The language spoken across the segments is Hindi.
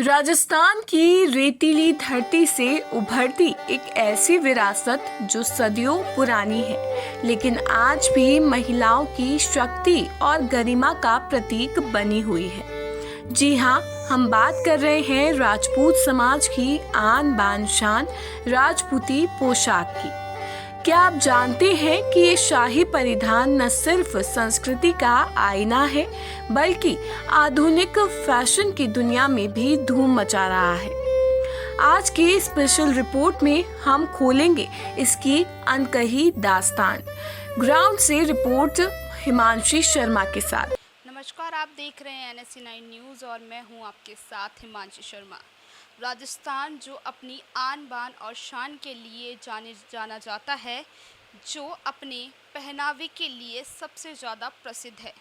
राजस्थान की रेतीली धरती से उभरती एक ऐसी विरासत जो सदियों पुरानी है, लेकिन आज भी महिलाओं की शक्ति और गरिमा का प्रतीक बनी हुई है। जी हाँ, हम बात कर रहे हैं राजपूत समाज की आन बान शान राजपूती पोशाक की। क्या आप जानते हैं कि ये शाही परिधान न सिर्फ संस्कृति का आईना है, बल्कि आधुनिक फैशन की दुनिया में भी धूम मचा रहा है। आज की स्पेशल रिपोर्ट में हम खोलेंगे इसकी अनकही दास्तान। ग्राउंड से रिपोर्ट हिमांशी शर्मा के साथ। नमस्कार, आप देख रहे हैं NSC9 न्यूज़ और मैं हूं आपके साथ हिमांशी शर्मा। राजस्थान जो अपनी आन बान और शान के लिए जाना जाता है, जो अपने पहनावे के लिए सबसे ज़्यादा प्रसिद्ध है।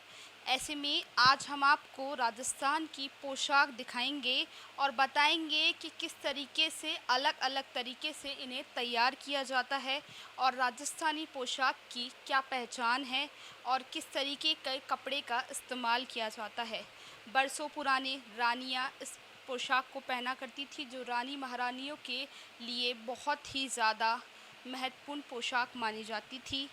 ऐसे में आज हम आपको राजस्थान की पोशाक दिखाएंगे और बताएंगे कि किस तरीके से अलग अलग तरीके से इन्हें तैयार किया जाता है और राजस्थानी पोशाक की क्या पहचान है और किस तरीके के कपड़े का इस्तेमाल किया जाता है। बरसों पुराने रानियां इस पोशाक को पहना करती थी, जो रानी महारानियों के लिए बहुत ही ज़्यादा महत्वपूर्ण पोशाक मानी जाती थी।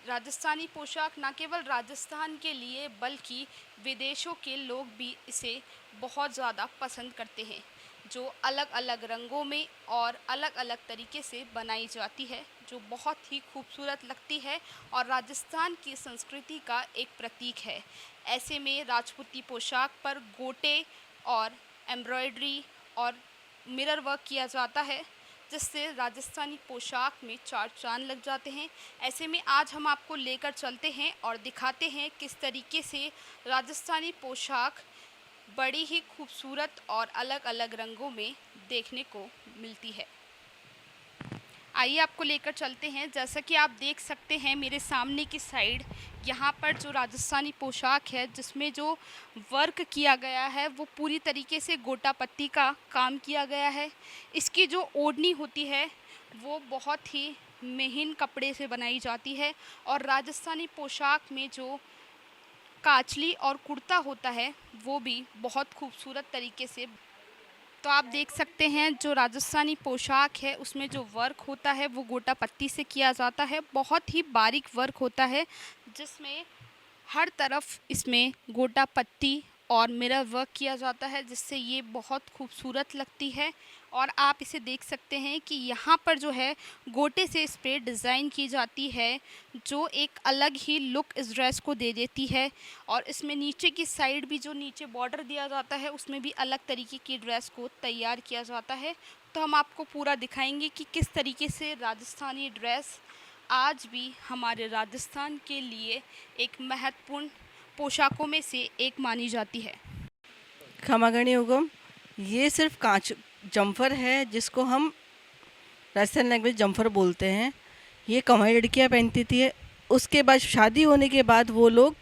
राजस्थानी पोशाक न केवल राजस्थान के लिए बल्कि विदेशों के लोग भी इसे बहुत ज़्यादा पसंद करते हैं, जो अलग अलग रंगों में और अलग अलग तरीके से बनाई जाती है, जो बहुत ही खूबसूरत लगती है और राजस्थान की संस्कृति का एक प्रतीक है। ऐसे में राजपूती पोशाक पर गोटे और एम्ब्रॉयडरी और मिरर वर्क किया जाता है, जिससे राजस्थानी पोशाक में चार चांद लग जाते हैं। ऐसे में आज हम आपको लेकर चलते हैं और दिखाते हैं किस तरीके से राजस्थानी पोशाक बड़ी ही खूबसूरत और अलग अलग रंगों में देखने को मिलती है। आइए आपको लेकर चलते हैं। जैसा कि आप देख सकते हैं मेरे सामने की साइड, यहाँ पर जो राजस्थानी पोशाक है जिसमें जो वर्क किया गया है वो पूरी तरीके से गोटा पत्ती का काम किया गया है। इसकी जो ओढ़नी होती है वो बहुत ही महीन कपड़े से बनाई जाती है और राजस्थानी पोशाक में जो काचली और कुर्ता होता है वो भी बहुत खूबसूरत तरीके से। तो आप देख सकते हैं जो राजस्थानी पोशाक है उसमें जो वर्क होता है वो गोटा पत्ती से किया जाता है। बहुत ही बारीक वर्क होता है जिसमें हर तरफ इसमें गोटा पत्ती और मिरर वर्क किया जाता है, जिससे ये बहुत खूबसूरत लगती है। और आप इसे देख सकते हैं कि यहाँ पर जो है गोटे से इस पर डिज़ाइन की जाती है, जो एक अलग ही लुक इस ड्रेस को दे देती है। और इसमें नीचे की साइड भी जो नीचे बॉर्डर दिया जाता है उसमें भी अलग तरीके की ड्रेस को तैयार किया जाता है। तो हम आपको पूरा दिखाएंगे कि किस तरीके से राजस्थानी ड्रेस आज भी हमारे राजस्थान के लिए एक महत्वपूर्ण पोशाकों में से एक मानी जाती है। खमागणी उगम, ये सिर्फ कांच जम्फर है जिसको हम राजस्थान लैंग्वेज जम्फर बोलते हैं। ये कमाई लड़कियाँ पहनती थी। उसके बाद शादी होने के बाद वो लोग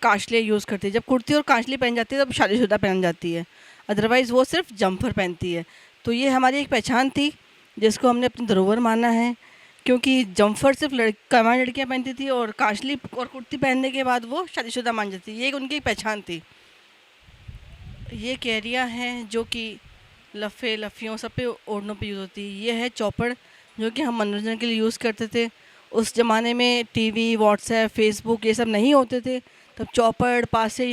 कांचले यूज़ करते हैं। जब कुर्ती और कांचली पहन जाती है तब शादीशुदा पहन जाती है, अदरवाइज़ वो सिर्फ जम्फर पहनती है। तो ये हमारी एक पहचान थी जिसको हमने अपनी धरोहर माना है, क्योंकि जम्फर सिर्फ कमाई लड़कियाँ पहनती थी और कांचली और कुर्ती पहनने के बाद वो शादीशुदा मान जाती। ये उनकी एक पहचान थी। ये कैरियाँ हैं जो कि लफ़े लफ़ियों सब पे ओढ़नों पे यूज़ होती है। ये है चौपड़ जो कि हम मनोरंजन के लिए यूज़ करते थे। उस ज़माने में टीवी, व्हाट्सएप, फेसबुक ये सब नहीं होते थे, तब चौपड़, पासे,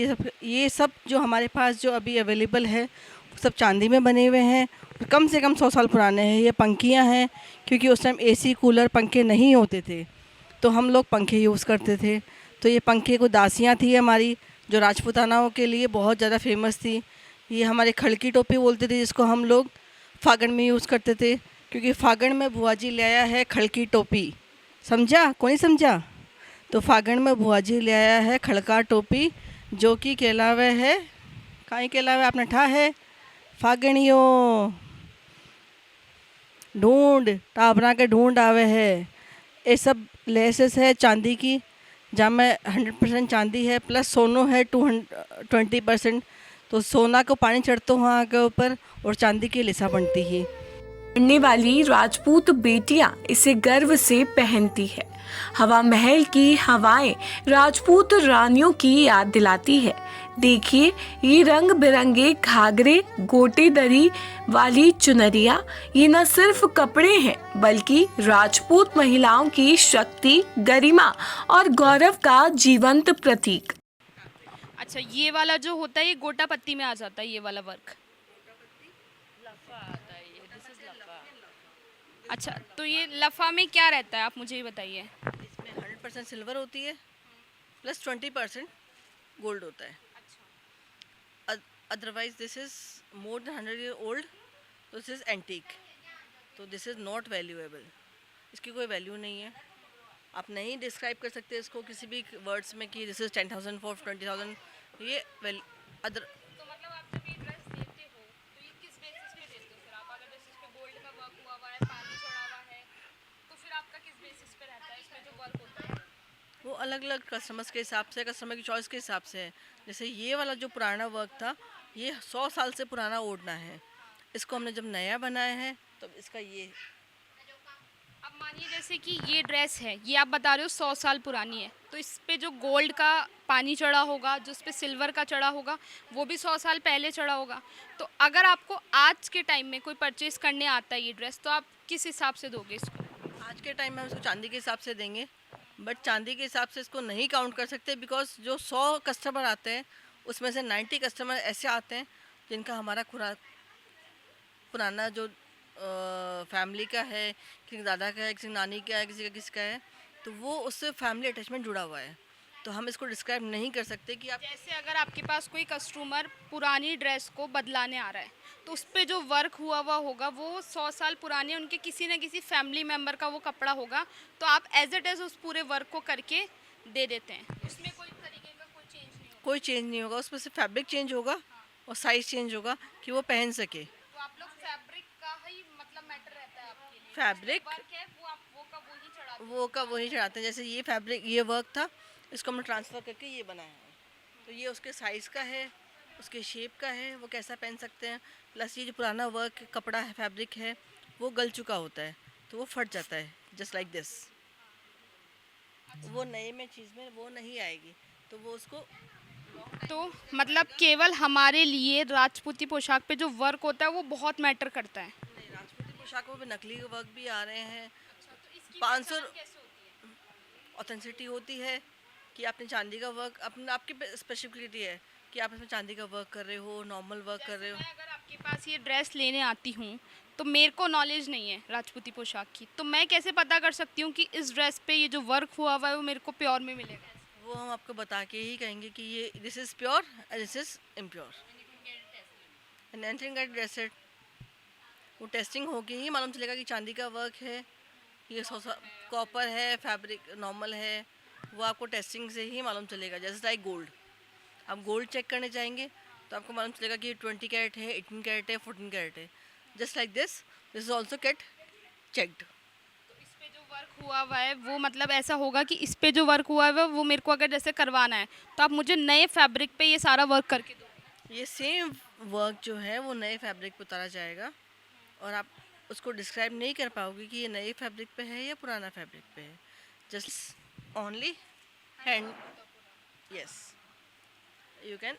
ये सब जो हमारे पास जो अभी अवेलेबल है वो सब चांदी में बने हुए हैं। कम से कम 100 साल पुराने हैं। ये पंखियाँ हैं, क्योंकि उस टाइम AC, कूलर, पंखे नहीं होते थे तो हम लोग पंखे यूज़ करते थे। तो ये पंखे को दासियाँ थी हमारी, जो राजपूतानाओं के लिए बहुत ज़्यादा फेमस थी। ये हमारे खड़की टोपी बोलते थे, जिसको हम लोग फागण में यूज़ करते थे, क्योंकि फागण में बुआजी ले आया है खड़की टोपी। समझा? कोई समझा? तो फागण में बुआजी ले आया है खड़का टोपी, जो कि कहलावे है, काई कहलावे आपने ठा है फागणियों ढूंढ, टाबरा के ढूंढ आवे है। ये सब लेसेस है चांदी की, जहाँ में 100% चांदी है, प्लस सोनो है 20%। तो सोना को पानी चढ़ता वहाँ के ऊपर और चांदी की लिसा बनती है। पढ़ने वाली राजपूत बेटियां इसे गर्व से पहनती है। हवा महल की हवाएं राजपूत रानियों की याद दिलाती है। देखिए, ये रंग बिरंगे घाघरे, गोटेदरी वाली चुनरिया, ये न सिर्फ कपड़े हैं बल्कि राजपूत महिलाओं की शक्ति, गरिमा और गौरव का जीवंत प्रतीक। अच्छा, ये वाला जो होता है ये गोटा पत्ती में आ जाता है, ये वाला वर्क। अच्छा, तो ये लफा में क्या रहता है, आप मुझे ये बताइए। इसमें 100% सिल्वर होती है प्लस 20% गोल्ड होता है। Otherwise this is more than 100 year old, तो दिस इज़ एंटीक, तो दिस इज़ नॉट वैल्यूएबल। इसकी कोई वैल्यू नहीं है। आप नहीं डिस्क्राइब कर सकते इसको किसी भी वर्ड्स में कि दिस इज़ 10,000 फॉर 20,000। ये अदर तो मतलब आप जब ये ड्रेस देते हो तो ये किस बेसिस पे देते हो? फिर आप अगर जैसे इस पे गोल्ड का वर्क हुआ हुआ है, पानी चढ़ा हुआ है, तो फिर आपका किस बेसिस पे रहता है इसमें जो वर्क होता है? वो अलग अलग कस्टमर्स के हिसाब से, कस्टमर की चॉइस के हिसाब से है। जैसे ये वाला जो पुराना वर्क था, ये 100 साल से पुराना ओढ़ना है। इसको हमने जब नया बनाया है तो इसका ये अब मानिए जैसे कि ये ड्रेस है, ये आप बता रहे हो 100 साल पुरानी है, तो इस पे जो गोल्ड का पानी चढ़ा होगा, जो इस पे सिल्वर का चढ़ा होगा, वो भी 100 साल पहले चढ़ा होगा। तो अगर आपको आज के टाइम में कोई परचेज़ करने आता है ये ड्रेस, तो आप किस हिसाब से दोगे इसको? आज के टाइम में हम इसको चांदी के हिसाब से देंगे, बट चांदी के हिसाब से इसको नहीं काउंट कर सकते, बिकॉज जो 100 कस्टमर आते हैं उसमें से 90 कस्टमर ऐसे आते हैं जिनका हमारा पुराना जो फैमिली का है, किसी दादा का है, किसी नानी का है, किसका है, तो वो उससे फैमिली अटैचमेंट जुड़ा हुआ है। तो हम इसको डिस्क्राइब नहीं कर सकते कि आप जैसे अगर आपके पास कोई कस्टमर पुरानी ड्रेस को बदलाने आ रहा है, तो उस पे जो वर्क हुआ हुआ होगा वो 100 साल पुराने उनके किसी न किसी फैमिली मेम्बर का वो कपड़ा होगा, तो आप एज इट इज़ उस पूरे वर्क को करके दे देते हैं। उसमें कोई तरीके का कोई चेंज नहीं होगा। कोई चेंज नहीं होगा, उसमें सिर्फ फैब्रिक चेंज होगा और साइज़ चेंज होगा कि वो पहन सके। तो आप लोग फैब्रिक का ही मतलब मैटर रहता है आपके लिए। फैब्रिक वर्क है वो आप वो का वो ही चढ़ाते हैं। वो का वही चढ़ाते हैं। जैसे ये फैब्रिक, ये वर्क था, इसको हमने ट्रांसफ़र करके ये बनाया है, तो ये उसके साइज़ का है, उसके शेप का है, वो कैसा पहन सकते हैं। प्लस ये जो पुराना वर्क कपड़ा है, फैब्रिक है, वो गल चुका होता है, तो वो फट जाता है जस्ट लाइक दिस। वो नए में चीज़ में वो नहीं आएगी, तो वो उसको तो मतलब केवल हमारे लिए राजपूती पोशाक पे जो वर्क होता है वो बहुत मैटर करता है। नहीं, राजपूती पोशाकों में नकली वर्क भी आ रहे हैं। 500 ऑथेंसिटी होती है कि आपने चांदी का वर्क, अपना आपकी स्पेसिफिसिटी है कि आप इसमें चांदी का वर्क कर रहे हो, नॉर्मल वर्क कर रहे हो। मैं अगर आपके पास ये ड्रेस लेने आती हूँ तो मेरे को नॉलेज नहीं है राजपूती पोशाक की, तो मैं कैसे पता कर सकती हूँ कि इस ड्रेस पे ये जो वर्क हुआ हुआ है वो मेरे को प्योर में मिलेगा? वो हम आपको बता के ही कहेंगे कि ये this is pure and this is impure and anything get tested. वो टेस्टिंग होके ही मालूम चलेगा कि चांदी का वर्क है, ये कॉपर है, फैब्रिक नॉर्मल है, वो आपको टेस्टिंग से ही मालूम चलेगा। जैसे लाइक गोल्ड, आप गोल्ड चेक करने जाएंगे तो आपको मालूम चलेगा कि 20 कैरेट है, 18 कैरेट है, 14 कैरेट है। Just like this is also get checked. तो इस पे जो वर्क हुआ हुआ है वो मतलब ऐसा होगा कि इस पे जो वर्क हुआ हुआ है वो मेरे को अगर जैसे करवाना है तो आप मुझे नए फैब्रिक पे ये सारा वर्क करके दो। ये सेम वर्क जो है वो नए फैब्रिक पे उतारा जाएगा और आप उसको डिस्क्राइब नहीं कर पाओगे कि ये नए फैब्रिक पे है या पुराना फैब्रिक पे है। Just only hand, yes, you can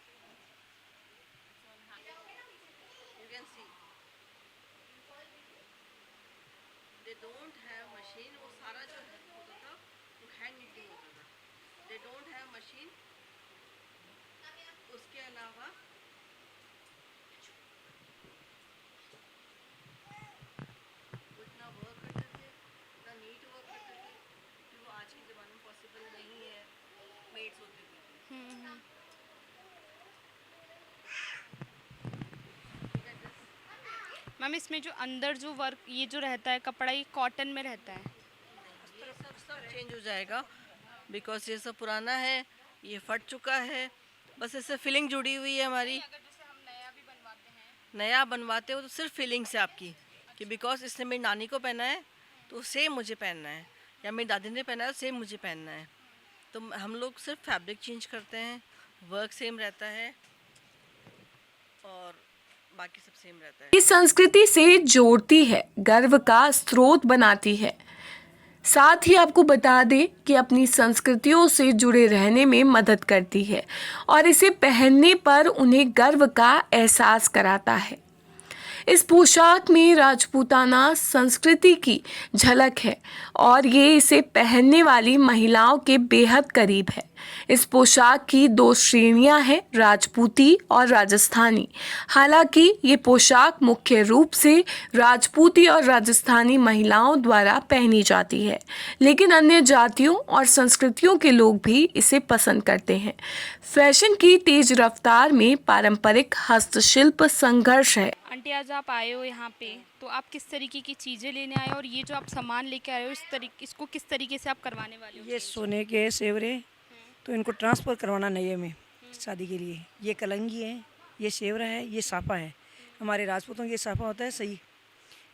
see they don't have machine. वो सारा जो होता था वो हैंड नीटिंग होता था। They don't have machine. उसके अलावा वो इतना वर्क करते थे, इतना नीट वर्क करते थे कि वो आज के ज़माने में पॉसिबल नहीं है। मेड्स होते थे। मैम इसमें जो अंदर जो वर्क ये जो रहता है कपड़ा, ये कॉटन में रहता है? ये सब चेंज हो जाएगा बिकॉज ये सब पुराना है, ये फट चुका है, बस इससे फीलिंग जुड़ी हुई है हमारी। अगर जैसे हम नया भी बनवाते हैं नया बनवाते हो तो सिर्फ फीलिंग से आपकी कि बिकॉज इसने मेरी नानी को पहना है तो सेम मुझे पहनना है, या मेरी दादी ने पहना है तो सेम मुझे पहनना है। तो हम लोग सिर्फ फैब्रिक चेंज करते हैं, वर्क सेम रहता है और बाकी सब सेम रहता है। ये संस्कृति से जोड़ती है, गर्व का स्रोत बनाती है। साथ ही आपको बता दें कि अपनी संस्कृतियों से जुड़े रहने में मदद करती है और इसे पहनने पर उन्हें गर्व का एहसास कराता है। इस पोशाक में राजपूताना संस्कृति की झलक है और ये इसे पहनने वाली महिलाओं के बेहद करीब है। इस पोशाक की दो श्रेणियां हैं, राजपूती और राजस्थानी। हालांकि ये पोशाक मुख्य रूप से राजपूती और राजस्थानी महिलाओं द्वारा पहनी जाती है, लेकिन अन्य जातियों और संस्कृतियों के लोग भी इसे पसंद करते हैं। फैशन की तेज रफ्तार में पारंपरिक हस्तशिल्प संघर्ष है। आंटी, आज आप आए हो यहाँ पे, तो आप किस तरीके की चीज़ें लेने आए हो और ये जो आप सामान लेके आए हो इसको किस तरीके से आप करवाने वाले हो? ये सोने के सेवरे, तो इनको ट्रांसफ़र करवाना नए में शादी के लिए। ये कलंगी है, ये सेवरा है, ये साफा है। हमारे राजपूतों की ये साफा होता है सही,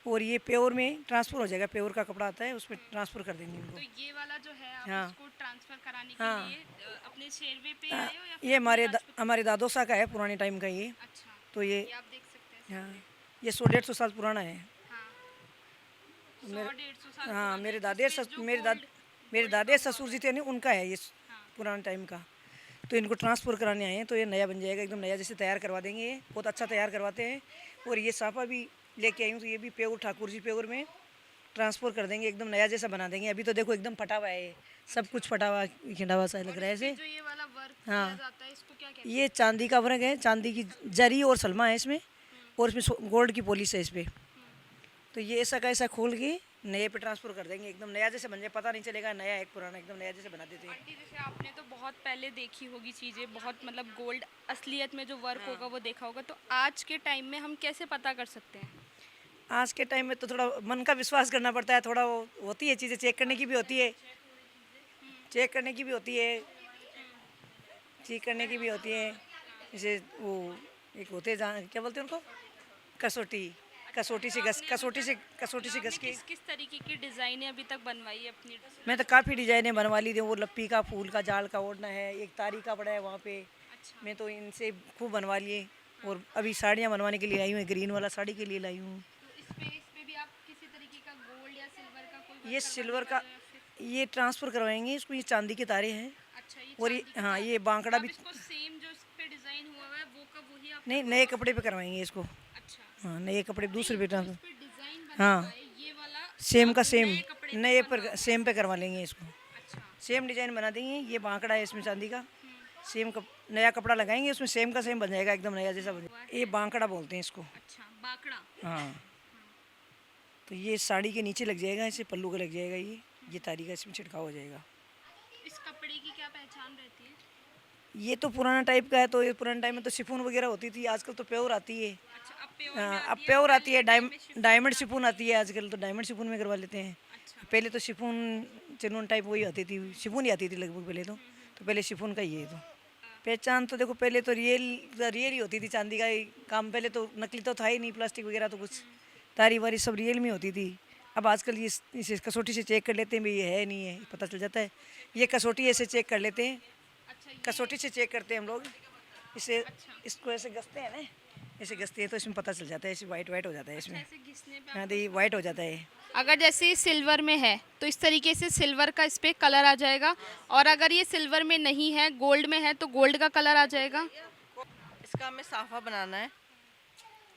और ये प्योर में ट्रांसफ़र हो जाएगा। प्योर का कपड़ा आता है, उसमें ट्रांसफ़र कर देंगे इनको। तो ये वाला जो है आप हाँ। इसको ट्रांसफर कराने के हाँ। लिए अपने शेरवे पे आए हो या फिर ये अपने राजपूत- हमारे दादोसा का है, पुराने टाइम का ये। अच्छा, तो ये ये आप देख सकते हैं। हाँ, ये 100-150 साल पुराना है। हाँ, 100-150 साल हाँ, पुराना मेरे है, दादे जिसमें जो मेरे gold दादे का ससुर जी थे नहीं, उनका है ये पुराने टाइम का। तो इनको ट्रांसफ़र कराने आए हैं, तो ये नया बन जाएगा, एकदम नया जैसे तैयार करवा देंगे। ये बहुत अच्छा तैयार करवाते हैं। और ये साफा भी लेके आई हूँ, तो ये भी प्योर ठाकुर जी प्योर में ट्रांसफ़र कर देंगे, एकदम नया जैसा बना देंगे। अभी तो देखो एकदम फटा हुआ है, ये सब कुछ फटा हुआ खिंडा हुआ सा लग रहा है ऐसे। जो ये वाला वर्क हाँ। किया जाता है इसको क्या कहते हैं? ये चांदी का वर्क है, चांदी की जरी और सलमा है इसमें, और इसमें गोल्ड की पॉलिश है इस पर। तो ये ऐसा का ऐसा खोल के नए पे ट्रांसफ़र कर देंगे, एकदम नया जैसे बन जाए, पता नहीं चलेगा नया है पुराना, एकदम नया जैसे बना देते हैं। आंटी, जैसे आपने तो बहुत पहले देखी होगी चीज़ें, बहुत मतलब गोल्ड असलियत में जो वर्क होगा वो देखा होगा, तो आज के टाइम में हम कैसे पता कर सकते हैं? आज के टाइम में तो थोड़ा मन का विश्वास करना पड़ता है, थोड़ा वो होती है चीज़ें चेक करने की भी होती है, चेक करने की भी होती है, चेक करने की भी होती है। जैसे वो एक होते हैं जहाँ क्या बोलते हैं उनको, कसौटी, कसौटी से घस के। किस किस तरीके की डिज़ाइनें अभी तक बनवाई है अपनी? मैं तो काफ़ी डिजाइनें बनवा ली थी। वो लप्पी का, फूल का, जाल का ओढ़ना है, एक तारी का पड़ा है वहाँ पे। अच्छा। मैं तो इनसे खूब बनवा लिए। और अभी साड़ियाँ बनवाने के लिए लाई हूँ, ग्रीन वाला साड़ी के लिए लाई हूँ। तो इस पे भी आप किसी तरीके का गोल्ड या सिल्वर का कोई ये वर्क सिल्वर करवाने का, वाले हो या फिर- ये ट्रांसफ़र करवाएंगे इसको। ये चांदी के तारे हैं, अच्छा, ये और ये चांदी का हाँ, तार। ये बांकड़ा आप भी इसको सेम जो इस पे डिज़ाइन हुआ है वो का वही आप? नहीं, नए कपड़े पे करवाएंगे इसको। अच्छा, हाँ, नए कपड़े दूसरे पे इस ट्रांसफ़र, पे डिज़ाइन बना हाँ, हुआ है ये वाला सेम का आप सेम, नए कपड़े पे नए पर बनवाओगे। सेम पे करवा लेंगे इसको। अच्छा, सेम डिजाइन बना देंगे। ये बांकड़ा है इसमें चांदी का, सेम नया कपड़ा लगाएंगे उसमें, सेम का सेम बन जाएगा, एकदम नया जैसा बन जाएगा। ये बांकड़ा बोलते हैं इसको। अच्छा, बाकड़ा। हाँ, तो ये साड़ी के नीचे लग जाएगा, इसे पल्लू का लग जाएगा। ये तारी का इसमें छिड़काव हो जाएगा। इस कपड़े की क्या पहचान रहती है? ये तो पुराना टाइप का है, तो ये पुराने टाइम में तो शिफॉन वगैरह होती थी, आजकल तो प्योर आती है। अच्छा, अब प्योर हाँ, में अब आती है, प्योर आती है, पहले टाइम में शिफॉन डायमंड शिफॉन आती है आजकल, तो डायमंड शिफॉन में करवा लेते हैं। अच्छा, पहले तो शिफॉन चिनून टाइप वही आती थी, शिफॉन ही आती थी लगभग पहले तो पहले शिफॉन का ही है। तो पहचान तो देखो, पहले तो रियल ही होती थी, चांदी का ही काम। पहले तो नकली तो था ही नहीं, प्लास्टिक वगैरह तो कुछ, तारी वारी सब रियल में होती थी। अब आजकल ये इसे कसौटी से चेक कर लेते हैं भाई ये है नहीं है, पता चल जाता है। ये कसौटी ऐसे चेक कर लेते हैं, अच्छा, ये कसौटी से चेक करते हैं हम लोग। इसे इसको ऐसे घसते हैं ना, ऐसे घसते हैं तो इसमें पता चल जाता है, ऐसे वाइट हो जाता है इसमें। ऐसे घिसने पे हाँ, तो ये वाइट हो जाता है। अगर जैसे सिल्वर में है तो इस तरीके से सिल्वर का इस पे कलर आ जाएगा, और अगर ये सिल्वर में नहीं है, गोल्ड में है, तो गोल्ड का कलर आ जाएगा। इसका हमें साफा बनाना है,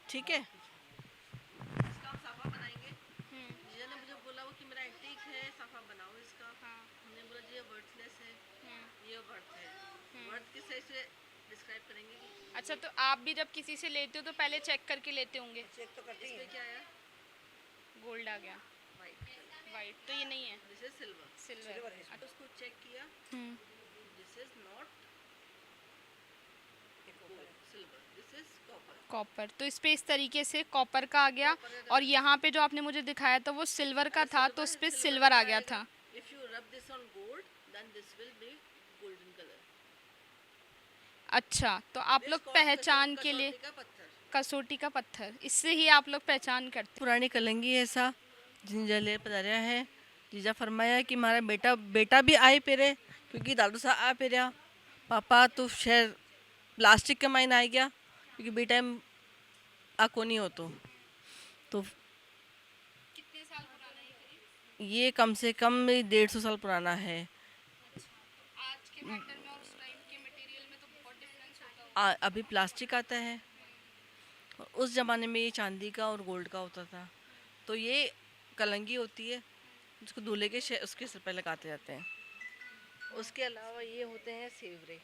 ठीक है। इसका हम साफा बनाएंगे। जीजा ने मुझे बोला वो कि मेरा एंटीक है, साफा बनाओ इसका। हमने बोला जी ये वर्थलेस है, ये वर्थ है। वर्थ किस तरह से डिस्क्राइब करेंगे? अच्छा, तो आप भी जब किसी से लेते हो तो पहले चेक करके लेते होंगे? चेक तो करते इसमें क्या आया? गोल्ड आ गया, वाइट। वाइट तो ये नहीं है, दिस इज सिल्वर। सिल्वर। तो उसको चेक किया, this is not silver, this is copper. Copper, तो इस पे इस तरीके से कॉपर का आ गया, और यहाँ पे जो आपने मुझे दिखाया था वो सिल्वर का था, तो उस पे सिल्वर आ गया था। If you rub this on gold then this will be golden colour. अच्छा, तो आप लोग पहचान के लिए कसौटी का पत्थर, इससे ही आप लोग पहचान करते पुरानी कलंगी ऐसा जिंजा ले पधारिया है। जीजा फरमाया कि हमारा बेटा भी आए पेरे, क्योंकि दादू सा आ पेरिया, पापा तो शहर प्लास्टिक के माइन आ गया, क्योंकि बेटा अकोनी हो तो कितने साल पुराना है ये करीब? ये कम से कम 150 साल पुराना है। आज के मेटल में और उस टाइम के मटेरियल में तो बहुत डिफरेंस होता होगा। अभी प्लास्टिक आता है, और उस ज़माने में ये चांदी का और गोल्ड का होता था। तो ये कलंगी होती है जिसको दूल्हे के उसके सिर पे लगाते जाते हैं। उसके अलावा ये होते हैं सेवरे,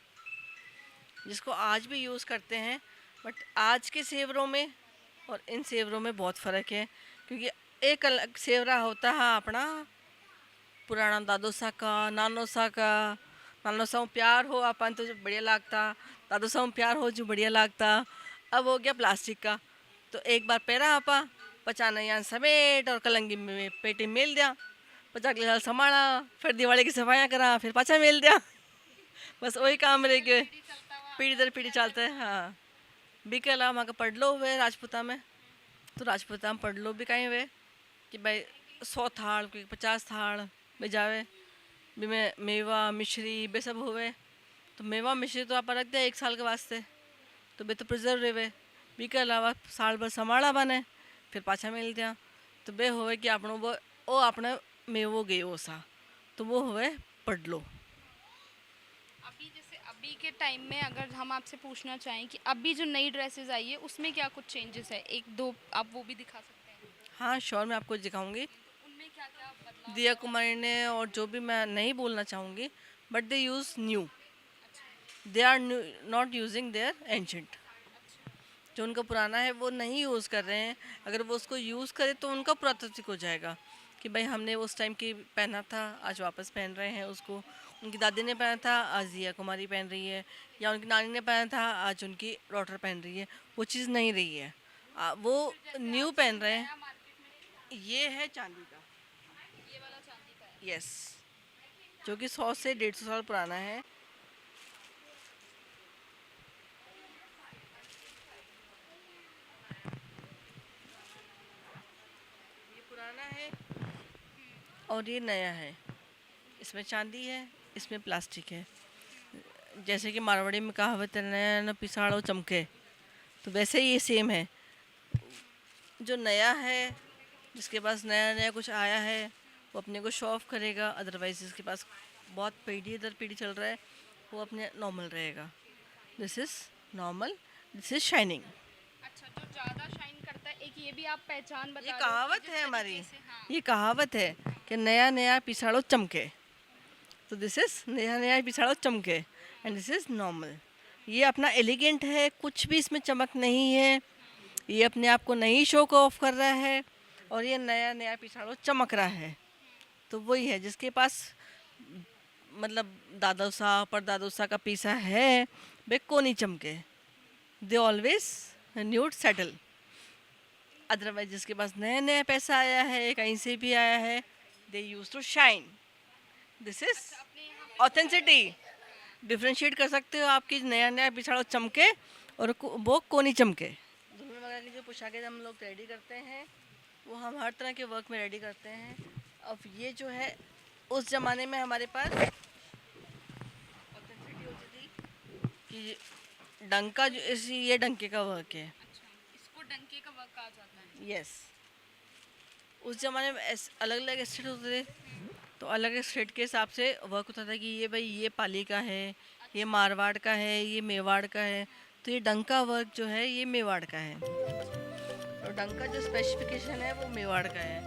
जिसको आज भी यूज़ करते हैं, बट आज के सेवरों में और इन सेवरों में बहुत फ़र्क है, क्योंकि एक अलग सेवरा होता है अपना पुराना दादो सा का, नानो सा का। नानो सा प्यार हो अपन तो जो बढ़िया लगता, दादो सा प्यार हो जो बढ़िया लगता। अब हो गया प्लास्टिक का, तो एक बार पैरा आपा 50 यहाँ समेट और कलंगी में पेटी मेल दिया, 50 साल संभाला, फिर दिवाली की सफाइयाँ करा, फिर पाछा मेल दिया। बस वही काम रह गए, पीढ़ी दर पीढ़ी चलता है। हाँ, भी के अलावा वहाँ का पढ़ लो हुए राजपूता में, तो राजपूता में पढ़ लो भी कहीं हुए कि भाई 100 थाल कोई 50 थाल में जावे भी में मेवा मिश्री बे सब हुए। तो मेवा मिश्री तो आप रख दिया 1 साल के वास्ते, तो बे तो प्रिजर्व रहे। भी के अलावा साल भर संभाला बने, फिर पाछा मिल दिया, तो बे हुए कि आपनो वो अपने मेवो गए वो सा, तो वो हुए पढ़ लो। अभी जैसे अभी के टाइम में अगर हम आपसे पूछना चाहें कि अभी जो नई ड्रेसेस आई है उसमें क्या कुछ चेंजेस है, एक दो आप वो भी दिखा सकते हैं? हाँ श्योर, मैं आपको दिखाऊंगी। उनमें क्या क्या बदलाव? दिया कुमारी ने, और जो भी मैं नहीं बोलना चाहूँगी, but they use new, they are not using their ancient. जो उनका पुराना है वो नहीं यूज़ कर रहे हैं। अगर वो उसको यूज़ करे तो उनका प्राकृतिक हो जाएगा कि भाई हमने उस टाइम की पहना था, आज वापस पहन रहे हैं उसको। उनकी दादी ने पहना था, आज दिया कुमारी पहन रही है, या उनकी नानी ने पहना था, आज उनकी डॉटर पहन रही है। वो चीज़ नहीं रही है, वो न्यू पहन रहे हैं। मार्केट में ये है चांदी का, ये वाला चांदी का है। यस, जो कि 100 से 150 साल पुराना है। ये पुराना है और ये नया है। इसमें चांदी है, इसमें प्लास्टिक है। जैसे कि मारवाड़ी में कहावत है, नया न पिसाड़ो चमके, तो वैसे ही ये सेम है। जो नया है, जिसके पास नया नया कुछ आया है, वो अपने को शो ऑफ करेगा। अदरवाइज जिसके पास बहुत पीढ़ी दर पीढ़ी चल रहा है, वो अपने नॉर्मल रहेगा। This is normal, this is shining. अच्छा, जो ज़्यादा शाइन करता है, एक ये भी आप पहचान बता ये दो कि कहावत जिस है हमारी, तरीके से, हाँ, ये कहावत है कि नया नया पिसाड़ो चमके। तो दिस इज़ नया नया पिसाड़ो चमके एंड दिस इज़ नॉर्मल। ये अपना एलिगेंट है, कुछ भी इसमें चमक नहीं है, ये अपने आप को नहीं शो ऑफ कर रहा है, और ये नया नया पिसाड़ो चमक रहा है। तो वही है जिसके पास मतलब दादोसा परदादोसा का पीसा है, वे को नहीं चमके, they always nude settle. Otherwise जिसके पास नया नया पैसा आया है, कहीं से भी आया है, they use to shine. This is authenticity. Differentiate कर सकते हो आपकी नया नया पिछाड़ो चमके और वो कोनी चमके। दुल्हन वगैरह की जो पोशाकें हम लोग रेडी करते हैं, वो हम हर तरह के वर्क में रेडी करते हैं। अब ये जो है, उस ज़माने में हमारे पास ऑथेंटिसिटी होती थी कि डंका जो ये डंके का वर्क है। अच्छा, इसको डंके का वर्क कहा जाता है। यस, उस ज़माने में अलग अलग स्टेट होते थे, तो अलग अलग स्टेट के हिसाब से वर्क होता था कि ये भाई ये पाली का है, ये मारवाड़ का है, ये मेवाड़ का है। तो ये डंका वर्क जो है ये मेवाड़ का है, और डंका जो स्पेसिफिकेशन है वो मेवाड़ का है।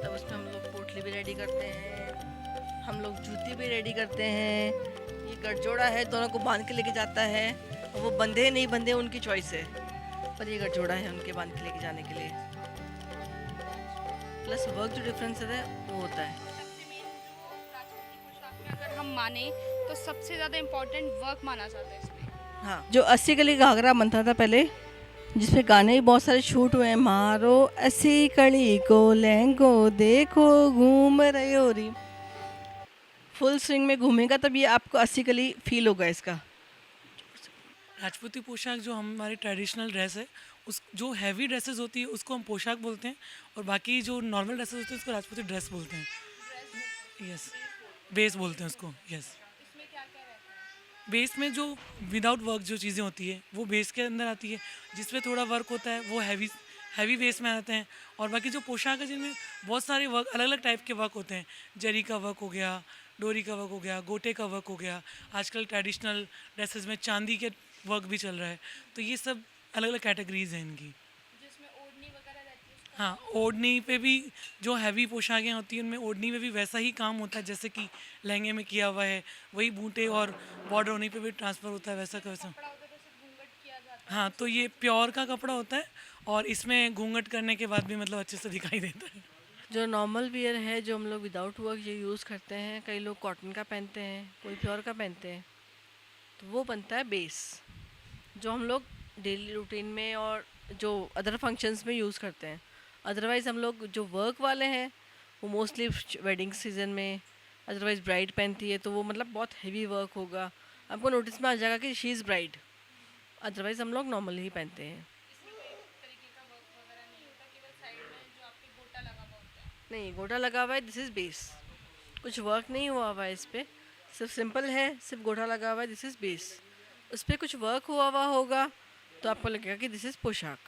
तब उसमें हम लोग पोटली भी रेडी करते हैं, हम लोग जूती भी रेडी करते हैं। ये गठजोड़ा है, दोनों को बांध के लेके जाता है, और वो बंधे नहीं बंधे उनकी चॉइस है, पर ये गठजोड़ा है उनके बांध के लेके जाने के लिए। प्लस वर्क जो डिफरेंस है वो होता है। सबसे मेन जो राजपूती पोशाक में अगर हम माने तो सबसे ज़्यादा इम्पोर्टेंट वर्क माना जाता है इसमें। हाँ, जो 80 कली घाघरा बनता था पहले, जिसपे गाने भी बहुत सारे शूट हुए हैं, मारो 80 कली को लहंगो देखो घूम रही हो रही, फुल स्विंग में घूमेगा तब ये आपको 80 कली फील होगा इसका। राजपूती पोशाक जो हमारी ट्रेडिशनल ड्रेस है, उस जो हैवी ड्रेसेस होती है उसको हम पोशाक बोलते हैं, और बाकी जो नॉर्मल ड्रेसेस होती है उसको राजपूती ड्रेस बोलते हैं। यस, बेस बोलते हैं उसको। यस, इसमें क्या क्या रहता है? बेस में जो विदाउट वर्क जो चीज़ें होती है वो बेस के अंदर आती है, जिस पे थोड़ा वर्क होता है वो हैवी बेस में आते हैं। और बाकी जो पोशाक है जिनमें बहुत सारे वर्क, अलग अलग टाइप के वर्क होते हैं, जरी का वर्क हो गया, डोरी का वर्क हो गया, गोटे का वर्क हो गया, आजकल ट्रेडिशनल ड्रेसेस में चांदी के वर्क भी चल रहा है। तो ये सब अलग अलग कैटेगरीज हैं इनकी। जिसमें ओढ़नी वगैरह रहती है। हाँ, ओढ़नी पे भी जो हैवी पोशाकें होती हैं उनमें ओढ़नी में भी वैसा ही काम होता है जैसे कि लहंगे में किया हुआ है, वही बूटे और बॉर्डर होने पे भी ट्रांसफ़र होता है वैसा का वैसा। कपड़ा होता है तो सिर्फ घूंघट किया जाता हाँ, तो ये प्योर का कपड़ा होता है और इसमें घूंघट करने के बाद भी मतलब अच्छे से दिखाई देता है। जो नॉर्मल वियर है, जो हम लोग विदाउट वर्क ये यूज़ करते हैं, कई लोग कॉटन का पहनते हैं, कोई प्योर का पहनते हैं, तो वो बनता है बेस, जो हम लोग डेली रूटीन में और जो अदर फंक्शंस में यूज़ करते हैं। अदरवाइज़ हम लोग जो वर्क वाले हैं वो मोस्टली वेडिंग सीजन में, अदरवाइज़ ब्राइड पहनती है तो वो मतलब बहुत हेवी वर्क होगा, आपको नोटिस में आ जाएगा कि शी इज़ ब्राइड। अदरवाइज़ हम लोग नॉर्मल ही पहनते हैं। इसमें कोई तरीके का वर्क वगैरह नहीं होता, केवल साइड में जो आपके गोटा लगा हुआ होता है। नहीं, गोटा लगा हुआ है, दिस इज़ बेस, कुछ वर्क नहीं हुआ हुआ है इस पर, सिर्फ सिंपल है, सिर्फ गोटा लगा हुआ है, दिस इज़ बेस। उस पर कुछ वर्क हुआ हुआ होगा तो आपको लगेगा कि दिस इज़ पोशाक।